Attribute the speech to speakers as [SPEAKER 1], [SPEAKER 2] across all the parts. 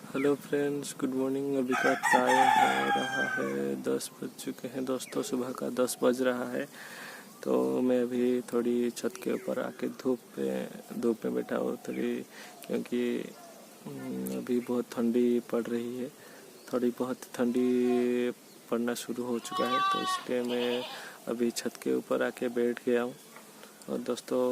[SPEAKER 1] Hello friends, good morning. अभी का time हो रहा है 10 बज चुके हैं दोस्तों। सुबह का 10 बज रहा है। तो मैं अभी थोड़ी छत के ऊपर आके धूप में बैठा हूँ थोड़ी, क्योंकि अभी बहुत ठंडी पड़ रही है। थोड़ी बहुत ठंडी पड़ना शुरू हो चुका है, तो इसलिए मैं अभी छत के ऊपर आके बैठ गया हूँ। और दोस्तों,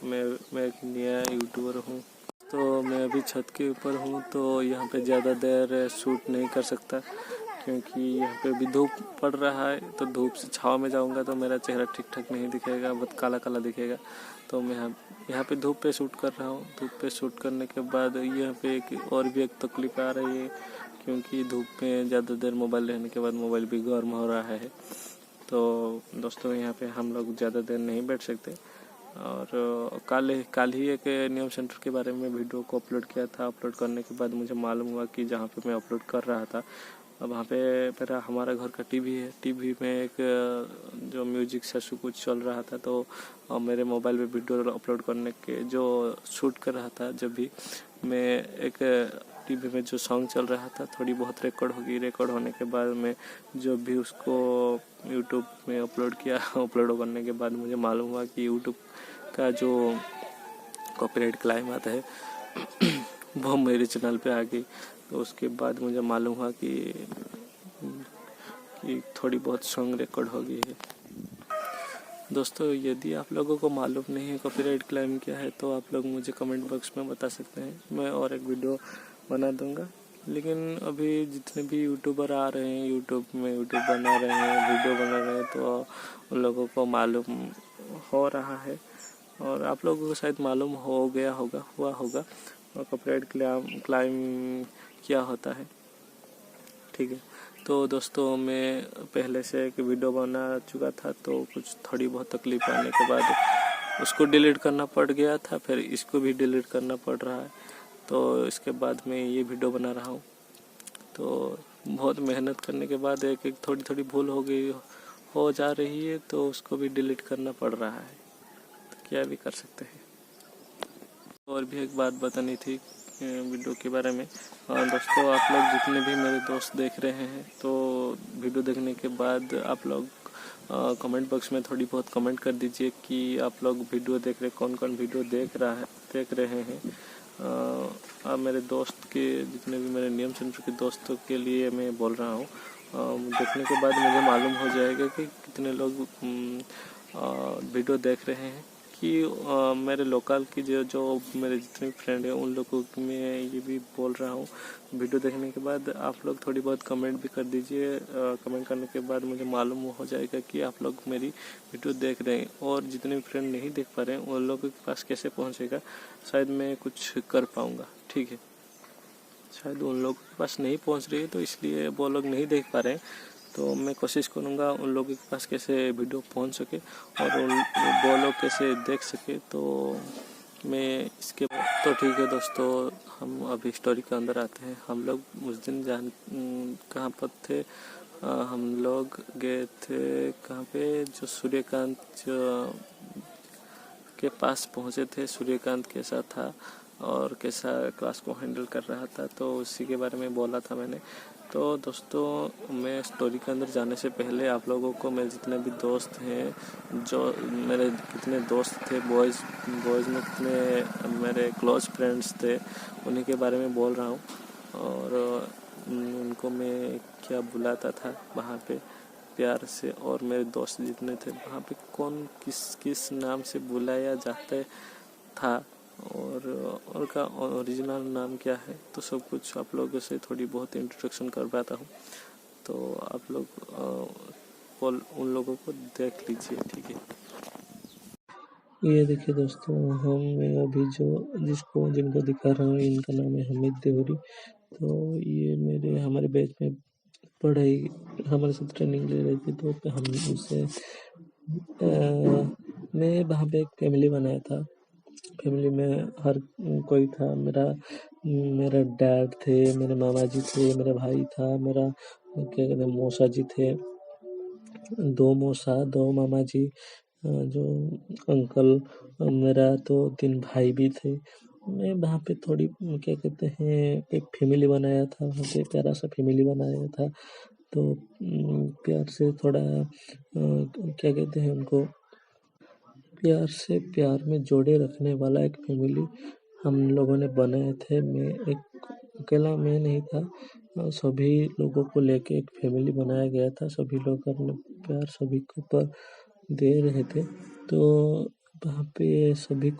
[SPEAKER 1] मैं एक नया यूट्यूबर हूँ, तो मैं अभी छत के ऊपर हूँ, तो यहाँ पे ज़्यादा देर शूट नहीं कर सकता, क्योंकि यहाँ पे भी धूप पड़ रहा है। तो धूप से छाँव में जाऊँगा तो मेरा चेहरा ठीक ठाक नहीं दिखेगा, बहुत काला काला दिखेगा। तो मैं यहाँ पे धूप पे शूट कर रहा हूँ। धूप पे शूट करने के बाद यहाँ पे एक तकलीफ आ रही है, क्योंकि धूप में ज़्यादा देर मोबाइल रहने के बाद मोबाइल भी गर्म हो रहा है। तो दोस्तों, यहाँ पे हम लोग ज़्यादा देर नहीं बैठ सकते। और कल ही एक नियम सेंटर के बारे में वीडियो को अपलोड किया था। अपलोड करने के बाद मुझे मालूम हुआ कि जहाँ पे मैं अपलोड कर रहा था, वहाँ पे हमारा घर का टीवी है। टीवी में एक जो म्यूजिक सेशन कुछ चल रहा था, तो मेरे मोबाइल पे वीडियो अपलोड करने के जो शूट कर रहा था, जब भी मैं एक टीवी में जो सॉन्ग चल रहा था, थोड़ी बहुत रिकॉर्ड होगी। रिकॉर्ड होने के बाद मैं जब भी उसको यूट्यूब में अपलोड किया, अपलोड करने के बाद मुझे मालूम हुआ कि यूट्यूब का जो कॉपीराइट क्लेम आता है वो मेरे चैनल पे आ गई। तो उसके बाद मुझे मालूम हुआ कि थोड़ी बहुत सॉन्ग रिकॉर्ड हो गई है। दोस्तों, यदि आप लोगों को मालूम नहीं है कॉपीराइट क्लेम क्या है, तो आप लोग मुझे कमेंट बॉक्स में बता सकते हैं। मैं और एक वीडियो बना दूंगा। लेकिन अभी जितने भी यूट्यूबर आ रहे हैं, यूट्यूब बना रहे हैं, वीडियो बना रहे हैं, तो उन लोगों को मालूम हो रहा है, और आप लोगों को शायद मालूम हो गया होगा, हुआ होगा, और कॉपीराइट क्लेम क्या होता है। ठीक है। तो दोस्तों, मैं पहले से एक वीडियो बना चुका था, तो कुछ थोड़ी बहुत तकलीफ आने के बाद उसको डिलीट करना पड़ गया था। फिर इसको भी डिलीट करना पड़ रहा है। तो इसके बाद मैं ये वीडियो बना रहा हूँ। तो बहुत मेहनत करने के बाद एक थोड़ी थोड़ी भूल हो जा रही है, तो उसको भी डिलीट करना पड़ रहा है। तो क्या भी कर सकते हैं। और भी एक बात बतानी थी वीडियो के बारे में। दोस्तों, आप लोग जितने भी मेरे दोस्त देख रहे हैं, तो वीडियो देखने के बाद आप लोग कमेंट बॉक्स में थोड़ी बहुत कमेंट कर दीजिए कि आप लोग वीडियो देख रहे, कौन कौन वीडियो देख रहे हैं। अब मेरे दोस्त के जितने भी मेरे नियम सेंटर के दोस्तों के लिए मैं बोल रहा हूँ। देखने के बाद मुझे मालूम हो जाएगा कि कितने लोग वीडियो देख रहे हैं। कि मेरे लोकल की जो मेरे जितने फ्रेंड हैं, उन लोगों को मैं ये भी बोल रहा हूँ, वीडियो देखने के बाद आप लोग थोड़ी बहुत कमेंट भी कर दीजिए। कमेंट करने के बाद मुझे मालूम हो जाएगा कि आप लोग मेरी वीडियो देख रहे हैं। और जितने भी फ्रेंड नहीं देख पा रहे हैं, उन लोगों के पास कैसे पहुँचेगा, शायद मैं कुछ कर पाऊँगा। ठीक है। शायद उन लोगों के पास नहीं पहुँच रही है, तो इसलिए वो लोग नहीं देख पा रहे हैं। तो मैं कोशिश करूँगा उन लोगों के पास कैसे वीडियो पहुँच सके, और वो लोग कैसे देख सके। तो मैं इसके तो ठीक है दोस्तों, हम अभी स्टोरी के अंदर आते हैं। हम लोग उस दिन कहाँ पर थे, हम लोग गए थे कहाँ पे, जो सूर्यकांत के पास पहुँचे थे। सूर्यकांत कैसा था और कैसा क्लास को हैंडल कर रहा था, तो उसी के बारे में बोला था मैंने। तो दोस्तों, मैं स्टोरी के अंदर जाने से पहले आप लोगों को, मेरे जितने भी दोस्त हैं, जो मेरे कितने दोस्त थे, बॉयज़ में कितने मेरे क्लोज फ्रेंड्स थे, उन्हीं के बारे में बोल रहा हूँ। और उनको मैं क्या बुलाता था वहाँ पे प्यार से, और मेरे दोस्त जितने थे वहाँ पे कौन किस नाम से बुलाया जाता था, और उनका ओरिजिनल नाम क्या है, तो सब कुछ आप लोगों से थोड़ी बहुत इंट्रोडक्शन करवाता हूँ। तो आप लोग उन लोगों को देख लीजिए। ठीक है। ये देखिए दोस्तों, मैं अभी जिनको दिखा रहा हूँ, इनका नाम है हमीद देवरी। तो ये हमारे बैच में पढ़ाई, हमारे साथ ट्रेनिंग ले रही थी। तो हम उससे मैं वहाँ पे एक फैमिली बनाया था। फैमिली में हर कोई था। मेरा डैड थे, मेरे मामा जी थे, मेरा भाई था, मेरा क्या कहते हैं मौसा जी थे, 2 मौसा, 2 मामा जी, जो अंकल, मेरा तो 3 भाई भी थे। मैं वहाँ पे थोड़ी क्या कहते हैं एक फैमिली बनाया था, वहाँ पे प्यारा सा फैमिली बनाया था। तो प्यार से थोड़ा क्या कहते हैं उनको, प्यार से प्यार में जोड़े रखने वाला एक फैमिली हम लोगों ने बनाए थे। मैं एक अकेला मैं नहीं था, सभी लोगों को लेके एक फैमिली बनाया गया था। सभी लोग अपने प्यार सभी के ऊपर दे रहे थे। तो वहाँ पे सभी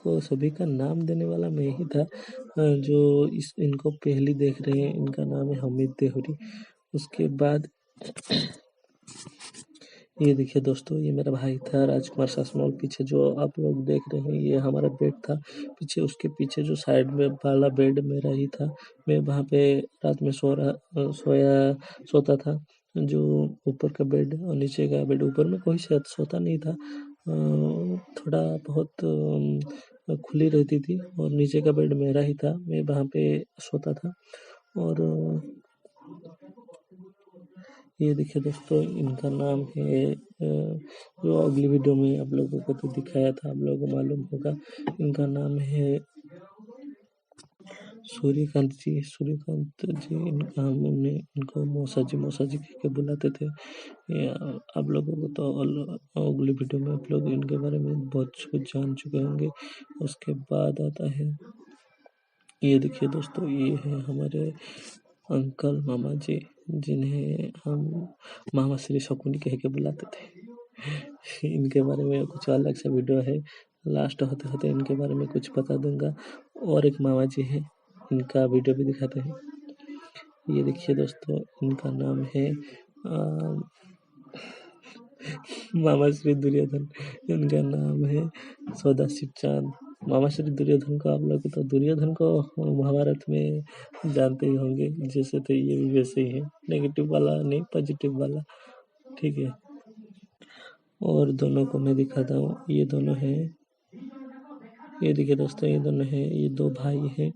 [SPEAKER 1] का नाम देने वाला मैं ही था। जो इनको पहली देख रहे हैं, इनका नाम है हमीद देहुरी। उसके बाद ये देखिए दोस्तों, ये मेरा भाई था राजकुमार सासमोल। पीछे जो आप लोग देख रहे हैं ये हमारा बेड था। पीछे उसके पीछे जो साइड में वाला बेड मेरा ही था। मैं वहाँ पे रात में सोता था। जो ऊपर का बेड और नीचे का बेड, ऊपर में कोई शायद सोता नहीं था, थोड़ा बहुत खुली रहती थी, और नीचे का बेड मेरा ही था। मैं वहाँ पे सोता था। और ये देखिए दोस्तों, इनका नाम है जो अगली वीडियो में आप लोगों को तो दिखाया था, आप लोगों को मालूम होगा। इनका नाम है सूर्यकांत जी। सूर्यकांत जी, इनका हम इनको मौसा जी कह के बुलाते थे। आप लोगों को तो अगली वीडियो में आप लोग इनके बारे में बहुत कुछ जान चुके होंगे। उसके बाद आता है, ये देखिए दोस्तों, ये है हमारे अंकल मामा जी, जिन्हें हम मामा श्री शकुनी कह के बुलाते थे। इनके बारे में कुछ अलग सा वीडियो है, लास्ट होते होते इनके बारे में कुछ बता दूंगा। और एक मामा जी है, इनका वीडियो भी दिखाते हैं। ये देखिए दोस्तों, इनका नाम है मामा श्री दुर्योधन। इनका नाम है सौदासी चांद। मामा श्री दुर्योधन को आप लोग तो दुर्योधन को महाभारत में जानते ही होंगे, जैसे थे ये भी वैसे ही है, नेगेटिव वाला नहीं, पॉजिटिव वाला। ठीक है, और दोनों को मैं दिखाता हूँ। ये दोनों हैं, ये देखिए दोस्तों, ये दोनों हैं, ये दो भाई हैं।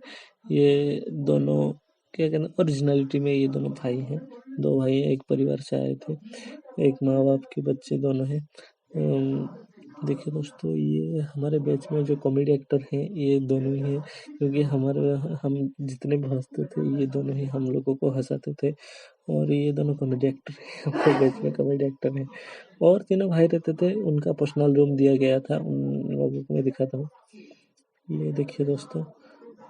[SPEAKER 1] ये दोनों क्या कहना, ओरिजिनलिटी में ये दोनों भाई हैं। दो भाई एक परिवार से आए थे, एक माँ बाप के बच्चे दोनों हैं। देखिए दोस्तों, ये हमारे बैच में जो कॉमेडी एक्टर हैं ये दोनों ही हैं, क्योंकि हम जितने भी हंसते थे ये दोनों ही हम लोगों को हंसाते थे। और ये दोनों कॉमेडी एक्टर हैं, हमारे बैच में कॉमेडी एक्टर हैं। और तीनों भाई रहते थे, उनका पर्सनल रूम दिया गया था, उन लोगों को मैं दिखाता हूँ। ये देखिए दोस्तों,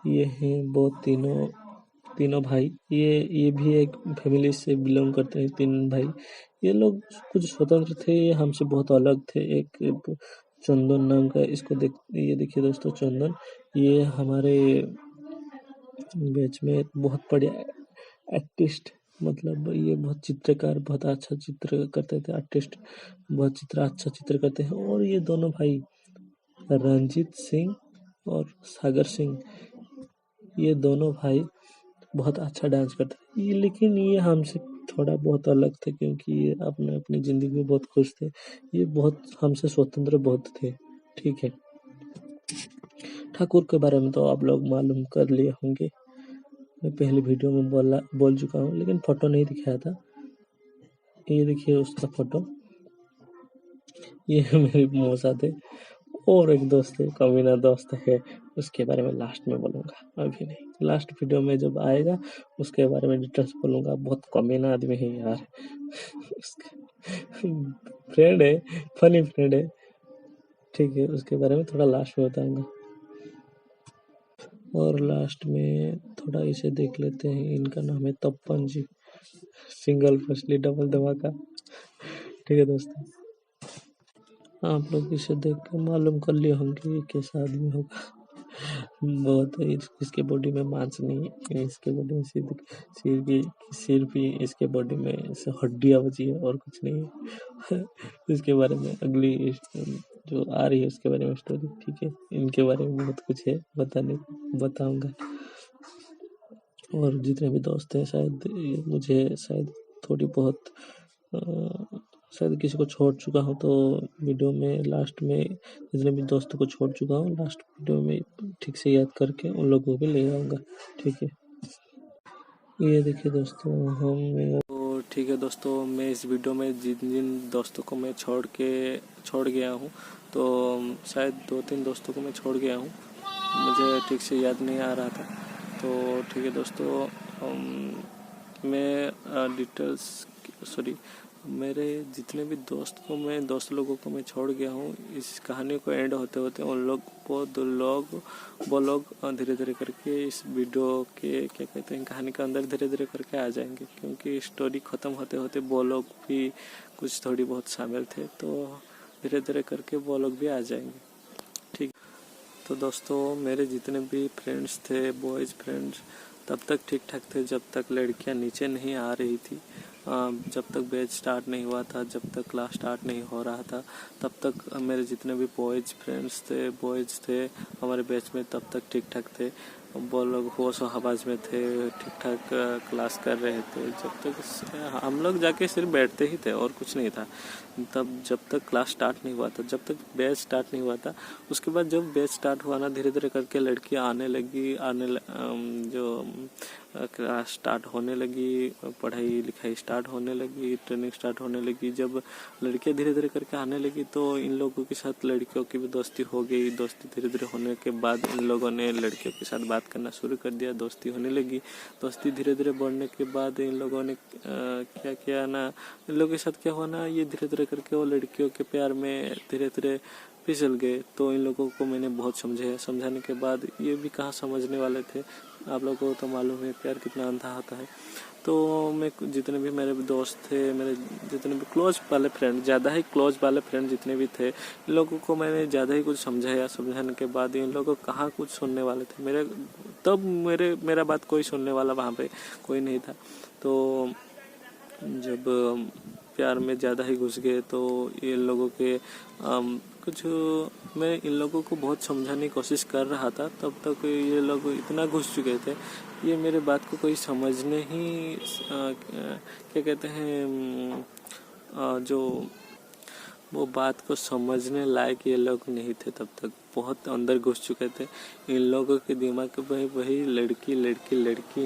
[SPEAKER 1] ये हैं वो तीनों भाई। ये भी एक फैमिली से बिलोंग करते हैं, तीन भाई। ये लोग कुछ स्वतंत्र थे, ये हमसे बहुत अलग थे। एक चंदन नाम का, इसको ये देखिए दोस्तों, चंदन, ये हमारे बैच में बहुत बढ़िया आर्टिस्ट, मतलब ये बहुत चित्रकार, बहुत अच्छा चित्र करते थे। आर्टिस्ट, बहुत अच्छा चित्र करते हैं। और ये दोनों भाई रंजीत सिंह और सागर सिंह, ये दोनों भाई बहुत अच्छा डांस करते थे। लेकिन ये हमसे थोड़ा बहुत अलग थे, क्योंकि ये अपने अपनी ज़िंदगी में बहुत खुश थे। ये बहुत हमसे स्वतंत्र बहुत थे। ठीक है, ठाकुर के बारे में तो आप लोग मालूम कर लिए होंगे, मैं पहले वीडियो में बोल चुका हूँ, लेकिन फोटो नहीं दिखाया था। ये देखिए उसका फोटो, ये मेरे मौसा थे। और एक दोस्त है, कमीना दोस्त है, उसके बारे में लास्ट में बोलूँगा, अभी नहीं। लास्ट वीडियो में जब आएगा उसके बारे में डिटेल्स बोलूँगा। बहुत कमीना आदमी है यार। फ्रेंड है, फनी फ्रेंड है। ठीक है, उसके बारे में थोड़ा लास्ट में बताऊँगा। और लास्ट में थोड़ा इसे देख लेते हैं, इनका नाम है तप्पन जी, सिंगल फर्स्टली डबल धमाका। ठीक है दोस्तों, आप लोग इसे देख कर मालूम कर लिए होंगे ये कैसा आदमी होगा। बहुत है, इसके बॉडी में मांस नहीं है, इसके बॉडी में सिर्फ ही इसके बॉडी में हड्डियां बची है और कुछ नहीं है। इसके बारे में अगली जो आ रही है उसके बारे में स्टोरी। ठीक है, इनके बारे में बहुत कुछ है बताऊंगा। और जितने भी दोस्त हैं, शायद मुझे शायद थोड़ी बहुत शायद किसी को छोड़ चुका हूँ, तो वीडियो में लास्ट में जितने भी दोस्तों को छोड़ चुका हूँ, लास्ट वीडियो में ठीक से याद करके उन लोगों को भी ले आऊँगा। ठीक है, ये देखिए दोस्तों, तो ठीक है दोस्तों, मैं इस वीडियो में जिन जिन दोस्तों को मैं छोड़ गया हूँ, तो शायद 2-3 दोस्तों को मैं छोड़ गया हूँ। मुझे ठीक से याद नहीं आ रहा था। तो ठीक है दोस्तों, मैं डिटेल्स सॉरी मेरे जितने भी दोस्त लोगों को मैं छोड़ गया हूँ। इस कहानी को एंड होते होते वो लोग धीरे धीरे करके इस वीडियो के क्या कहते हैं कहानी के अंदर धीरे धीरे करके आ जाएंगे, क्योंकि स्टोरी ख़त्म होते होते वो लोग भी कुछ थोड़ी बहुत शामिल थे, तो धीरे धीरे करके वो लोग भी आ जाएंगे। ठीक। तो दोस्तों, मेरे जितने भी फ्रेंड्स थे, बॉयज़ फ्रेंड्स, तब तक ठीक ठाक थे जब तक लड़कियां नीचे नहीं आ रही थी। जब तक बैच स्टार्ट नहीं हुआ था, जब तक क्लास स्टार्ट नहीं हो रहा था, तब तक मेरे जितने भी बॉयज़ थे हमारे बैच में, तब तक ठीक ठाक थे। वो लोग होश हवास में थे, ठीक ठाक क्लास कर रहे थे। जब तक हम लोग जाके सिर्फ बैठते ही थे और कुछ नहीं था। तब जब तक क्लास स्टार्ट नहीं हुआ था, जब तक बैच स्टार्ट नहीं हुआ था, उसके बाद जब बैच स्टार्ट हुआ ना, धीरे धीरे करके लड़कियां आने लगी, जो क्लास स्टार्ट होने लगी, पढ़ाई लिखाई स्टार्ट होने लगी, ट्रेनिंग स्टार्ट होने लगी। जब लड़कियां धीरे धीरे करके आने लगी तो इन लोगों के साथ लड़कियों की भी दोस्ती हो गई। दोस्ती धीरे धीरे होने के बाद इन लोगों ने लड़कियों के साथ बात करना शुरू कर दिया, दोस्ती होने लगी। दोस्ती धीरे धीरे बढ़ने के बाद इन लोगों ने क्या किया ना, इन लोगों के साथ क्या हुआ ना, ये धीरे धीरे करके वो लड़कियों के प्यार में धीरे धीरे फिसल गए। तो इन लोगों को मैंने बहुत समझाने के बाद ये भी कहाँ समझने वाले थे। आप लोगों को तो मालूम है प्यार कितना अंधा होता है। तो मैं जितने भी मेरे दोस्त थे, मेरे जितने भी क्लोज वाले फ्रेंड, ज़्यादा ही क्लोज वाले फ्रेंड जितने भी थे, इन लोगों को मैंने ज़्यादा ही कुछ समझाने के बाद इन लोगों को कहाँ कुछ सुनने वाले थे। मेरा बात कोई सुनने वाला वहाँ पे कोई नहीं था। तो जब प्यार में ज़्यादा ही घुस गए तो इन लोगों के कुछ मैं इन लोगों को बहुत समझाने की कोशिश कर रहा था, तब तक ये लोग इतना घुस चुके थे, ये मेरे बात को कोई समझने ही क्या कहते हैं जो वो बात को समझने लायक ये लोग नहीं थे। तब तक बहुत अंदर घुस चुके थे। इन लोगों के दिमाग में वही लड़की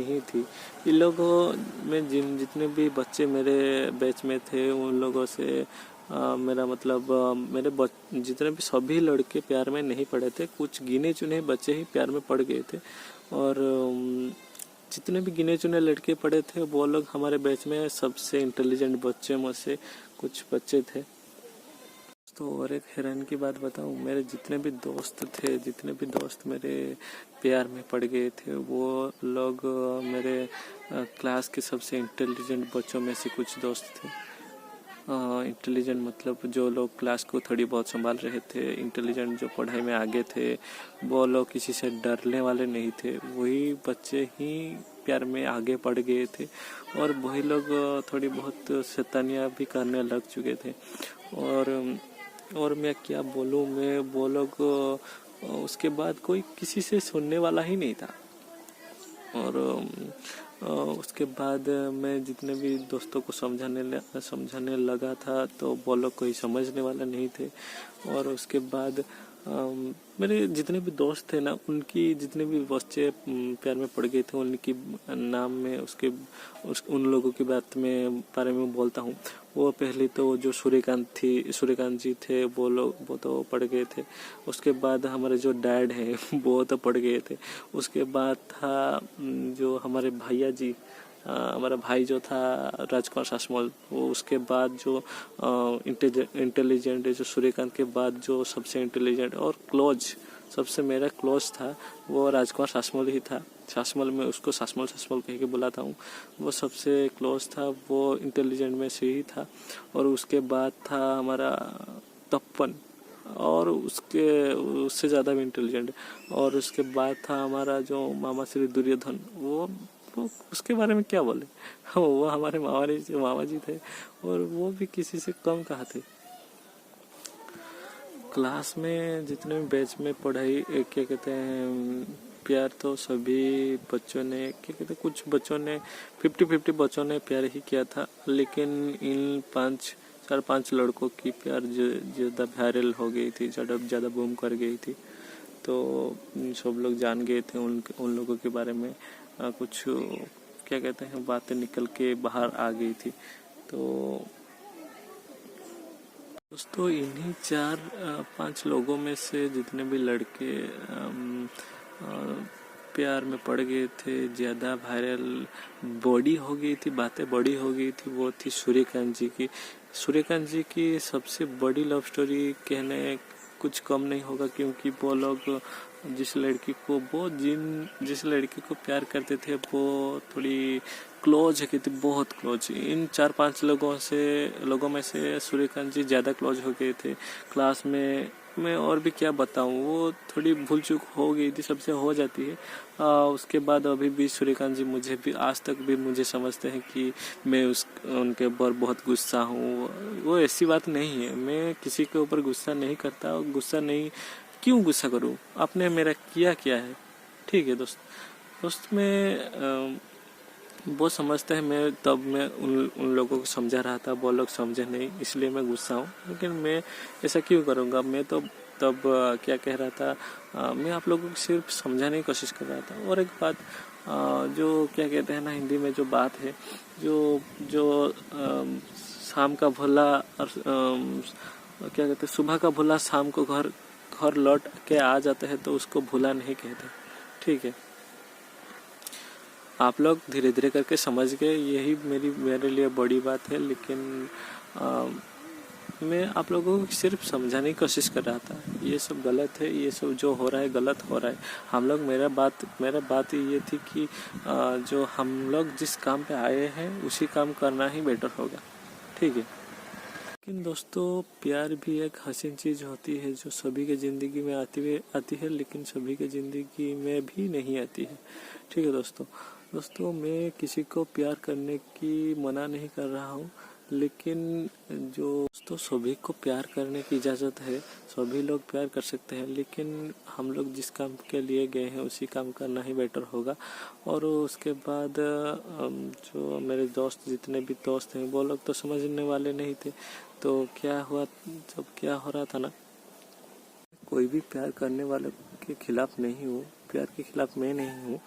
[SPEAKER 1] ही थी। इन लोगों में जितने भी बच्चे मेरे बैच में थे, उन लोगों से मेरा मतलब जितने भी सभी लड़के प्यार में नहीं पड़े थे। कुछ गिने चुने बच्चे ही प्यार में पड़ गए थे, और जितने भी गिने चुने लड़के पड़े थे वो लोग हमारे बैच में सबसे इंटेलिजेंट बच्चे में से कुछ बच्चे थे। तो और एक हैरान की बात बताऊं, मेरे जितने भी दोस्त मेरे प्यार में पड़ गए थे, वो लोग मेरे क्लास के सबसे इंटेलिजेंट बच्चों में से कुछ दोस्त थे। इंटेलिजेंट मतलब जो लोग क्लास को थोड़ी बहुत संभाल रहे थे, इंटेलिजेंट जो पढ़ाई में आगे थे, वो लोग किसी से डरने वाले नहीं थे। वही बच्चे ही प्यार में आगे बढ़ गए थे, और वही लोग थोड़ी बहुत शैतानियाँ भी करने लग चुके थे। और मैं क्या बोलूँ, मैं वो लोग उसके बाद कोई किसी से सुनने वाला ही नहीं था। और उसके बाद मैं जितने भी दोस्तों को समझाने लगा था, तो वो लोग कोई समझने वाला नहीं थे। और उसके बाद मेरे जितने भी दोस्त थे ना, उनकी जितने भी बच्चे प्यार में पड़ गए थे, उनकी नाम में उन लोगों की बारे में बोलता हूँ। वो पहले तो जो सूर्यकांत जी थे, वो तो पड़ गए थे। उसके बाद हमारे जो डैड हैं वो तो पड़ गए थे। उसके बाद था जो हमारे भैया जी, हमारा भाई जो था राजकुमार शासमल, वो उसके बाद जो इंटेलिजेंट जो सूर्यकांत के बाद जो सबसे इंटेलिजेंट और क्लोज सबसे मेरा क्लोज था, वो राजकुमार शासमल ही था। शासमल में उसको शासमल कह के बुलाता हूँ। वो सबसे क्लोज था, वो इंटेलिजेंट में से ही था। और उसके बाद था हमारा तप्पन, और उससे ज़्यादा भी इंटेलिजेंट। और उसके बाद था हमारा जो मामा श्री दुर्योधन, वो उसके बारे में क्या बोले, वो हमारे मामा जी थे, और वो भी किसी से कम कहाँ थे। क्लास में जितने भी बैच में पढ़ाई क्या कहते हैं प्यार, तो सभी बच्चों ने क्या कहते हैं, कुछ बच्चों ने 50-50 बच्चों ने प्यार ही किया था। लेकिन इन 4-5 लड़कों की प्यार ज़्यादा वायरल हो गई थी, ज़्यादा बूम कर गई थी। तो सब लोग जान गए थे उन लोगों के बारे में। कुछ क्या कहते हैं बातें निकल के बाहर आ गई थी। तो दोस्तों, इन्हीं 4-5 लोगों में से जितने भी लड़के प्यार में पड़ गए थे, ज़्यादा वायरल बॉडी हो गई थी, बातें बड़ी हो गई थी, वो थी सूर्यकांत जी की। सूर्यकांत जी की सबसे बड़ी लव स्टोरी कहने कुछ कम नहीं होगा, क्योंकि वो लोग जिस लड़की को प्यार करते थे वो थोड़ी क्लोज है थी, बहुत क्लोज। इन 4-5 लोगों में से सूर्यकांत जी ज़्यादा क्लोज हो गए थे। क्लास में मैं और भी क्या बताऊं, वो थोड़ी भूल चूक हो गई थी, सबसे हो जाती है। उसके बाद अभी भी सूर्यकांत जी मुझे भी आज तक भी मुझे समझते हैं कि मैं उनके ऊपर बहुत गुस्सा हूँ। वो ऐसी बात नहीं है, मैं किसी के ऊपर गुस्सा नहीं करता। क्यों गुस्सा करूँ, आपने मेरा किया क्या है। ठीक है दोस्त मैं वो समझते हैं, मैं उन लोगों को समझा रहा था, वो लोग समझे नहीं, इसलिए मैं गुस्सा हूँ। लेकिन मैं ऐसा क्यों करूँगा, मैं तो तब क्या कह रहा था, मैं आप लोगों को सिर्फ समझाने की कोशिश कर रहा था। और एक बात, जो क्या कहते हैं ना हिंदी में जो बात है, जो शाम का भला और क्या कहते हैं, सुबह का भला शाम को घर लौट के आ जाते हैं, तो उसको भूला नहीं कहते। ठीक है, आप लोग धीरे धीरे करके समझ गए, यही मेरे लिए बड़ी बात है। लेकिन मैं आप लोगों को सिर्फ समझाने की कोशिश कर रहा था, ये सब गलत है, ये सब जो हो रहा है गलत हो रहा है। हम लोग मेरा बात ये थी कि जो हम लोग जिस काम पे आए हैं उसी काम करना ही बेटर होगा। ठीक है, लेकिन दोस्तों प्यार भी एक हसीन चीज़ होती है जो सभी के ज़िंदगी में आती है, लेकिन सभी के ज़िंदगी में भी नहीं आती है। ठीक है दोस्तों मैं किसी को प्यार करने की मना नहीं कर रहा हूँ, लेकिन दोस्तों सभी को प्यार करने की इजाज़त है, सभी लोग प्यार कर सकते हैं, लेकिन हम लोग जिस काम के लिए गए हैं उसी काम करना ही बेटर होगा। और उसके बाद जो मेरे दोस्त जितने भी दोस्त हैं वो लोग तो समझने वाले नहीं थे। तो क्या हुआ, जब क्या हो रहा था ना, कोई भी प्यार करने वाले के खिलाफ नहीं हूँ, प्यार के खिलाफ मैं नहीं हूँ।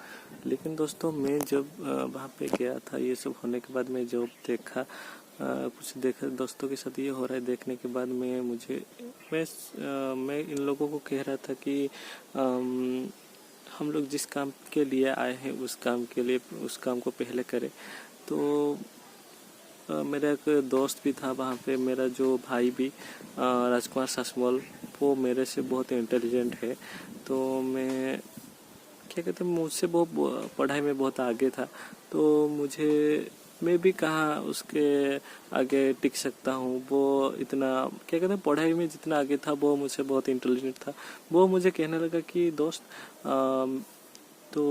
[SPEAKER 1] लेकिन दोस्तों मैं जब वहाँ पे गया था, ये सब होने के बाद मैं जब कुछ देखा दोस्तों के साथ ये हो रहा है, देखने के बाद मैं इन लोगों को कह रहा था कि हम लोग जिस काम के लिए आए हैं उस काम को पहले करें। तो मेरा एक दोस्त भी था वहाँ पे, मेरा जो भाई भी राजकुमार सासमोल, वो मेरे से बहुत इंटेलिजेंट है। तो मैं क्या कहते हैं, मुझसे बहुत पढ़ाई में बहुत आगे था, तो मैं भी कहाँ उसके आगे टिक सकता हूँ। वो इतना क्या कहते हैं, पढ़ाई में जितना आगे था वो मुझसे बहुत इंटेलिजेंट था। वो मुझे कहने लगा कि दोस्त तो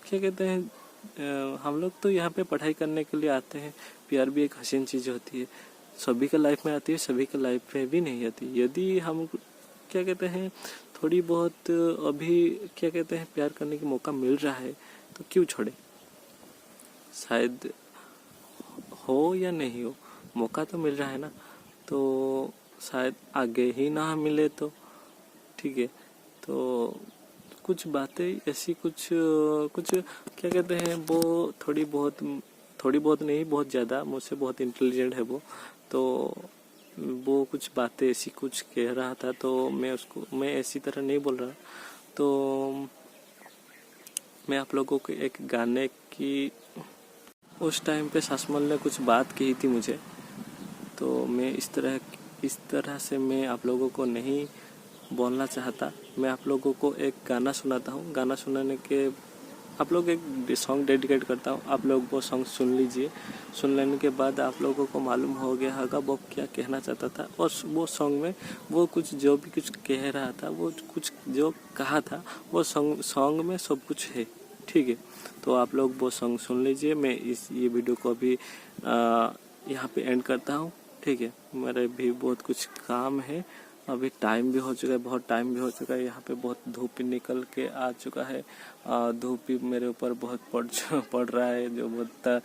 [SPEAKER 1] क्या कहते हैं, हम लोग तो यहाँ पे पढ़ाई करने के लिए आते हैं, प्यार भी एक हसीन चीज़ होती है, सभी के लाइफ में आती है, सभी के लाइफ में भी नहीं आती। यदि हम क्या कहते हैं थोड़ी बहुत अभी क्या कहते हैं प्यार करने का मौका मिल रहा है तो क्यों छोड़े, शायद हो या नहीं हो, मौका तो मिल रहा है ना, तो शायद आगे ही ना मिले तो ठीक है। तो कुछ बातें ऐसी कुछ क्या कहते हैं, वो थोड़ी बहुत नहीं, बहुत ज़्यादा मुझसे बहुत इंटेलिजेंट है वो। तो वो कुछ बातें ऐसी कुछ कह रहा था, तो मैं ऐसी तरह नहीं बोल रहा। तो मैं आप लोगों को एक गाने की, उस टाइम पे सासमल ने कुछ बात कही थी मुझे, तो मैं इस तरह से मैं आप लोगों को नहीं बोलना चाहता। मैं आप लोगों को एक गाना सुनाता हूँ, गाना सुनाने के आप लोग एक सॉन्ग डेडिकेट करता हूँ, आप लोग वो सॉन्ग सुन लीजिए। सुन लेने के बाद आप लोगों को मालूम हो गया होगा वो क्या कहना चाहता था, और वो सॉन्ग में वो जो भी कुछ कह रहा था, वो कुछ जो कहा था वो सॉन्ग में सब कुछ है। ठीक है, तो आप लोग वो सॉन्ग सुन लीजिए। मैं ये वीडियो को अभी यहाँ पे एंड करता हूँ। ठीक है, मेरे भी बहुत कुछ काम है, अभी टाइम भी हो चुका है, बहुत टाइम भी हो चुका है। यहाँ पे बहुत धूप निकल के आ चुका है, धूप भी मेरे ऊपर बहुत पड़ रहा है, जो बहुत क्या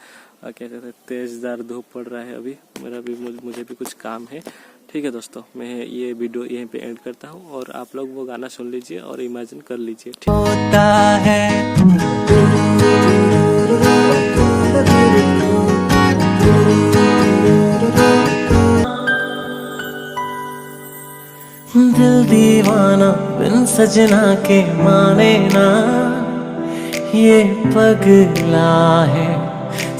[SPEAKER 1] कहते हैं तेज़दार धूप पड़ रहा है। अभी मुझे भी कुछ काम है। ठीक है दोस्तों, मैं ये वीडियो यहीं पे एंड करता हूँ, और आप लोग वो गाना सुन लीजिए और इमेजिन कर लीजिए। होता है दिल दीवाना
[SPEAKER 2] बिन सजना के माने ना, ये पगला है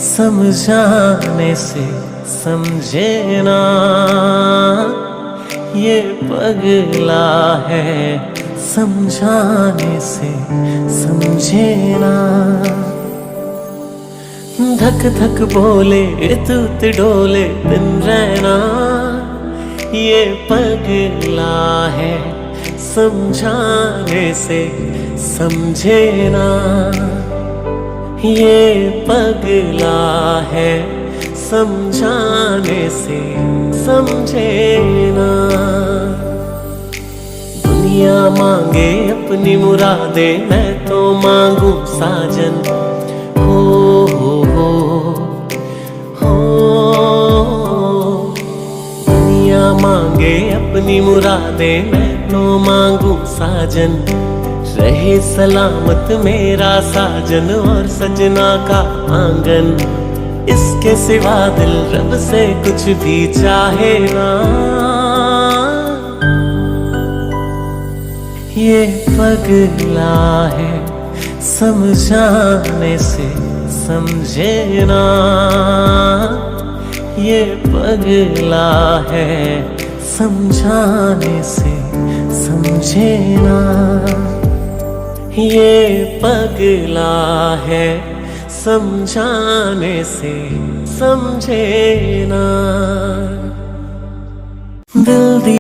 [SPEAKER 2] समझाने से समझे ना, ये पगला है समझाने से समझे ना। धक धक बोले तुत डोले दिन रहना, ये पगला है समझाने से समझे ना, ये पगला है समझाने से समझे ना। दुनिया मांगे अपनी मुरादे, मैं तो मांगू साजन। दुनिया मांगे अपनी मुरादे, मैं तो मांगू साजन। रहे सलामत मेरा साजन और सजना का आंगन, इसके सिवा दिल रब से कुछ भी चाहे ना। ये पगला है समझाने से समझे ना, ये पगला है समझाने से समझे ना, ये पगला है समझाने से समझे ना। दिल